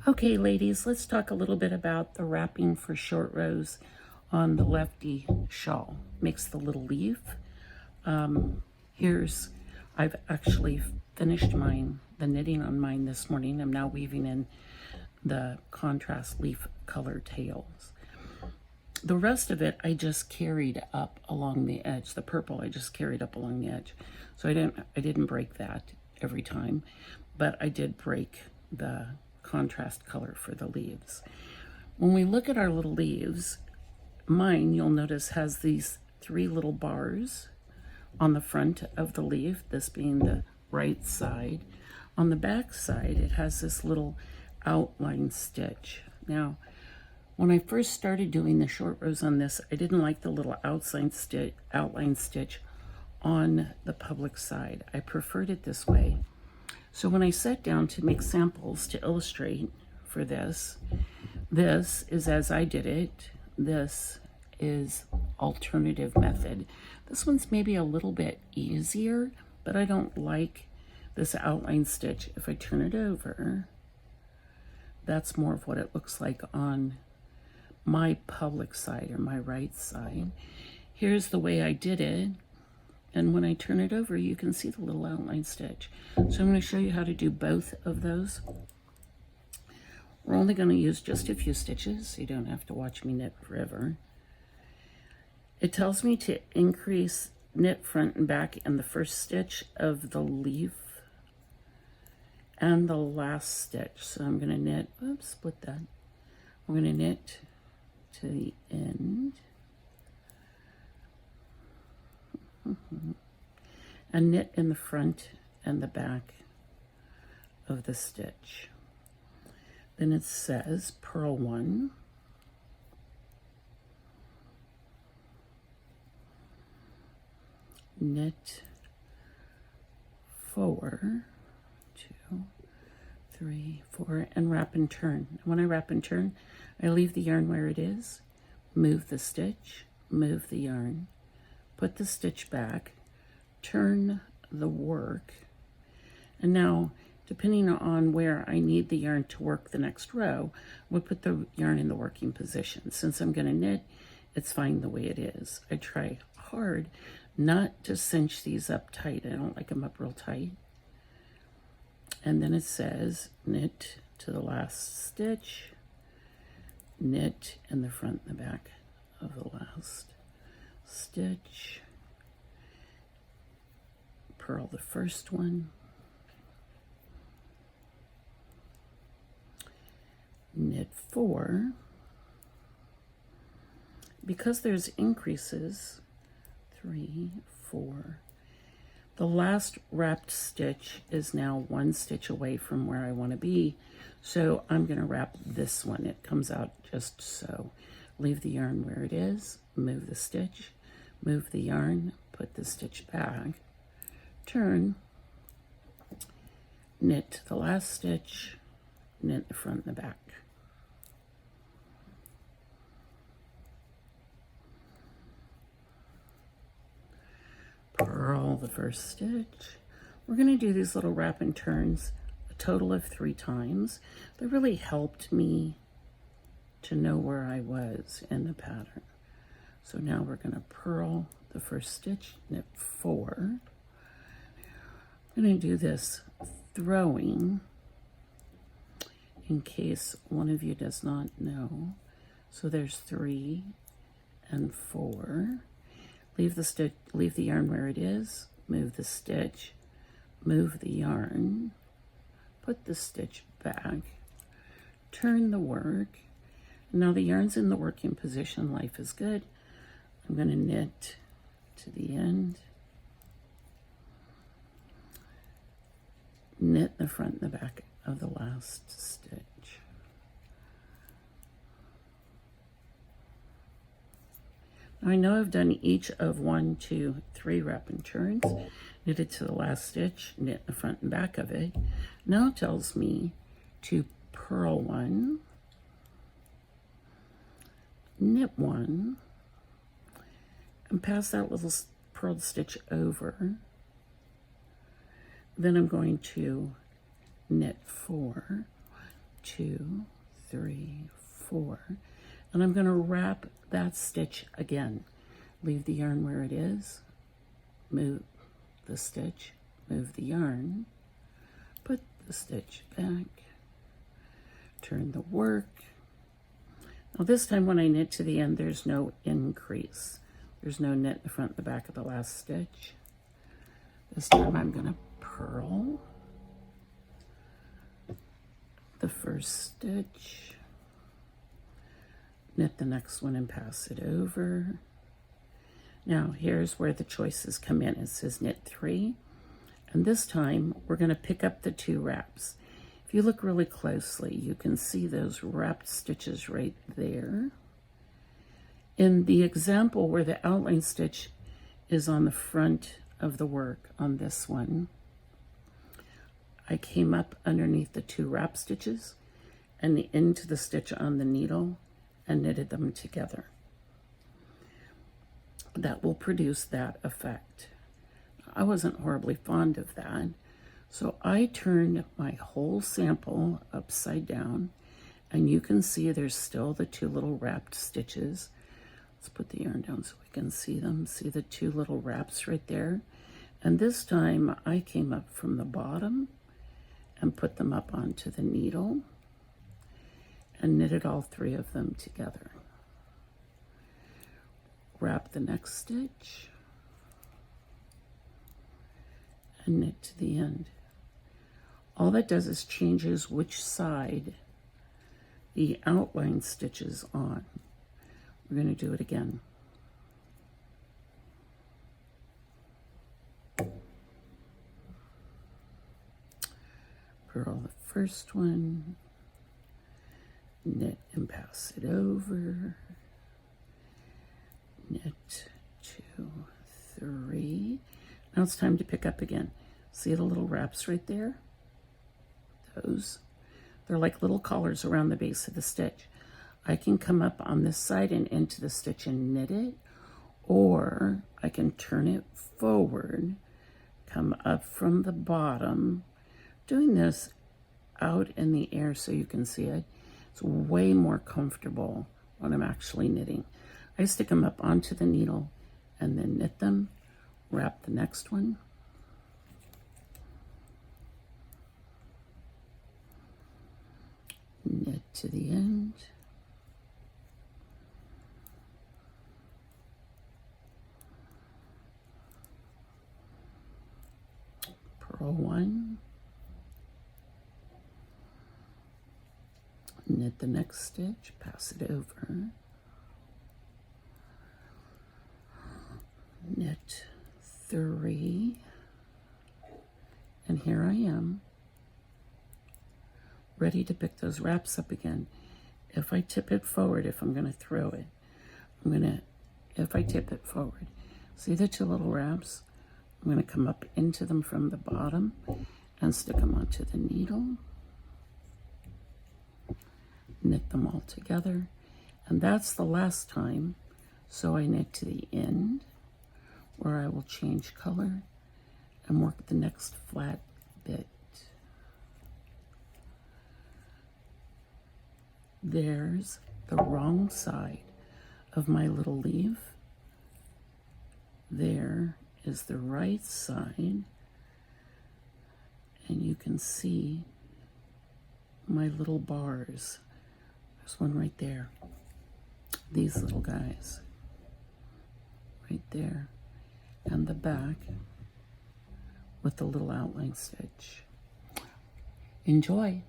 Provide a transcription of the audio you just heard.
Okay, ladies, let's talk a little bit about the wrapping for short rows on the Leftie shawl. Makes the little leaf. I've actually finished the knitting on mine this morning. I'm now weaving in the contrast leaf color tails. The rest of it I just carried up along the edge. The purple I just carried up along the edge. So I didn't break that every time, but I did break the contrast color for the leaves. When we look at our little leaves, mine, you'll notice, has these 3 little bars on the front of the leaf, this being the right side. On the back side, it has this little outline stitch. Now, when I first started doing the short rows on this, I didn't like the little outline stitch on the public side. I preferred it this way. So when I sat down to make samples to illustrate for this is as I did it. This is alternative method. This one's maybe a little bit easier, but I don't like this outline stitch. If I turn it over, that's more of what it looks like on my public side or my right side. Here's the way I did it. And when I turn it over, you can see the little outline stitch. So I'm going to show you how to do both of those. We're only going to use just a few stitches, so you don't have to watch me knit forever. It tells me to increase knit front and back in the first stitch of the leaf and the last stitch. So I'm going to knit, oops, split that. I'm going to knit to the end. And knit in the front and the back of the stitch. Then it says purl 1, knit 4, 2, 3, 4, and wrap and turn. When I wrap and turn, I leave the yarn where it is, move the stitch, move the yarn, put the stitch back, turn the work, and now depending on where I need the yarn to work the next row, we'll put the yarn in the working position. Since I'm going to knit, it's fine the way it is. I try hard not to cinch these up tight. I don't like them up real tight. And then it says knit to the last stitch, knit in the front and the back of the last stitch, purl the first one, knit 4. Because there's increases, 3, 4. The last wrapped stitch is now 1 stitch away from where I want to be, so I'm going to wrap this one. It comes out just so. Leave the yarn where it is, move the stitch, move the yarn, put the stitch back, turn, knit the last stitch, knit the front and the back. Purl the first stitch. We're going to do these little wrap and turns a total of 3 times. They really helped me to know where I was in the pattern. So now we're going to purl the first stitch, knit 4. I'm going to do this throwing in case one of you does not know. So there's 3 and 4. Leave the yarn where it is, move the stitch, move the yarn, put the stitch back, turn the work. Now the yarn's in the working position, life is good. I'm going to knit to the end, knit the front and the back of the last stitch. I know I've done each of 1, 2, 3 wrap and turns, knitted to the last stitch, knit the front and back of it. Now it tells me to purl 1, knit 1, and pass that little purled stitch over. Then I'm going to knit 4, 2, 3, 4, and I'm going to wrap that stitch again. Leave the yarn where it is, move the stitch, move the yarn, put the stitch back, turn the work. Now this time when I knit to the end, there's no increase. There's no knit in the front and the back of the last stitch. This time I'm going to purl the first stitch, knit the next one and pass it over. Now here's where the choices come in. It says knit 3, and this time we're going to pick up the 2 wraps. If you look really closely, you can see those wrapped stitches right there. In the example where the outline stitch is on the front of the work on this one, I came up underneath the 2 wrap stitches and into the stitch on the needle and knitted them together. That will produce that effect. I wasn't horribly fond of that, so I turned my whole sample upside down, and you can see there's still the 2 little wrapped stitches. Let's put the yarn down so we can see them. See the 2 little wraps right there? And this time I came up from the bottom and put them up onto the needle and knitted all 3 of them together. Wrap the next stitch and knit to the end. All that does is changes which side the outline stitch is on. We're going to do it again. Purl the first one, knit and pass it over, knit 2, 3. Now it's time to pick up again. See the little wraps right there? They're like little collars around the base of the stitch. I can come up on this side and into the stitch and knit it, or I can turn it forward, come up from the bottom, doing this out in the air so you can see it. It's way more comfortable when I'm actually knitting. I stick them up onto the needle and then knit them, wrap the next one, knit to the end, purl 1, knit the next stitch, pass it over, knit 3, and here I am, ready to pick those wraps up again. If I tip it forward, if I'm going to throw it, if I tip it forward, see the 2 little wraps? I'm going to come up into them from the bottom and stick them onto the needle, knit them all together, and that's the last time. So I knit to the end, where I will change color and work the next flat bit. There's the wrong side of my little leaf. There is the right side, and you can see my little bars. There's one right there. These little guys right there, and the back with the little outline stitch. Enjoy.